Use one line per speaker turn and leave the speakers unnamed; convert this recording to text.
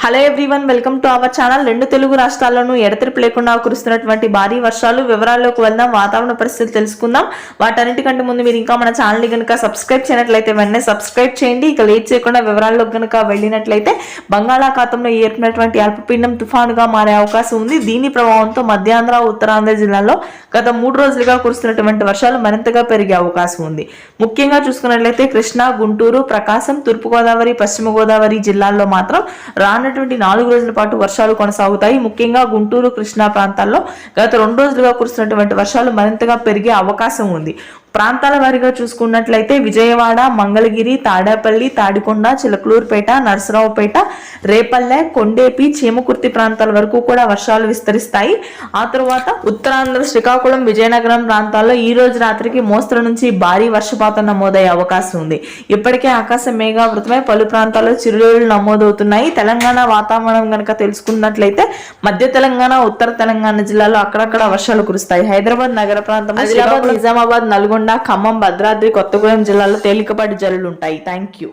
Hello everyone, welcome to our channel. రెండు తెలుగు రాష్ట్రాల్లోనూ ఎడతెరిపి లేకుండా కురుస్తున్నటువంటి భారీ వర్షాలు వివరాల్లోకి వెళ్దాం. వాతావరణ పరిస్థితులు తెలుసుకుందాం. వాటన్నిటికంటే ముందు మీరు ఇంకా మన ఛానల్ని కనుక సబ్స్క్రైబ్ చేయనట్లయితే వెంటనే సబ్స్క్రైబ్ చేయండి. ఇక లేట్ చేయకుండా వివరాల్లోకి కనుక వెళ్ళినట్లయితే బంగాళాఖాతంలో ఏర్పడినటువంటి అల్పపీడనం తుఫానుగా మారే అవకాశం ఉంది. దీని ప్రభావంతో మధ్యాంధ్ర, ఉత్తరాంధ్ర జిల్లాల్లో గత 3 రోజులుగా కురుస్తున్నటువంటి వర్షాలు మరింతగా పెరిగే అవకాశం ఉంది. ముఖ్యంగా చూసుకున్నట్లయితే కృష్ణా, గుంటూరు, ప్రకాశం, తూర్పుగోదావరి, పశ్చిమ గోదావరి జిల్లాల్లో మాత్రం రానటువంటి 4 రోజుల పాటు వర్షాలు కొనసాగుతాయి. ముఖ్యంగా గుంటూరు, కృష్ణా ప్రాంతాల్లో గత 2 రోజులుగా కురుస్తున్నటువంటి వర్షాలు మరింతగా పెరిగే అవకాశం ఉంది. ప్రాంతాల వారీగా చూసుకున్నట్లయితే విజయవాడ, మంగళగిరి, తాడేపల్లి, తాడికొండ, చిలకలూరుపేట, నరసరావుపేట, రేపల్లె, కొండేపి, చీమకుర్తి ప్రాంతాల వరకు కూడా వర్షాలు విస్తరిస్తాయి. ఆ తర్వాత ఉత్తరాంధ్ర, శ్రీకాకుళం, విజయనగరం ప్రాంతాల్లో ఈ రోజు రాత్రికి మోస్తరు నుంచి భారీ వర్షపాతం నమోదయ్యే అవకాశం ఉంది. ఇప్పటికే ఆకాశం మేఘావృతమై పలు ప్రాంతాల్లో చిరుజల్లులు నమోదవుతున్నాయి. తెలంగాణ వాతావరణం కనుక తెలుసుకున్నట్లయితే మధ్య తెలంగాణ, ఉత్తర తెలంగాణ జిల్లాలో అక్కడక్కడ వర్షాలు కురుస్తాయి. హైదరాబాద్ నగర ప్రాంతం, ఆదిలాబాద్, నిజామాబాద్, నల్గొండ, ఖమ్మం, భద్రాద్రి కొత్తగూడెం జిల్లాలో తేలికపాటి జల్లులు ఉంటాయి. Thank you.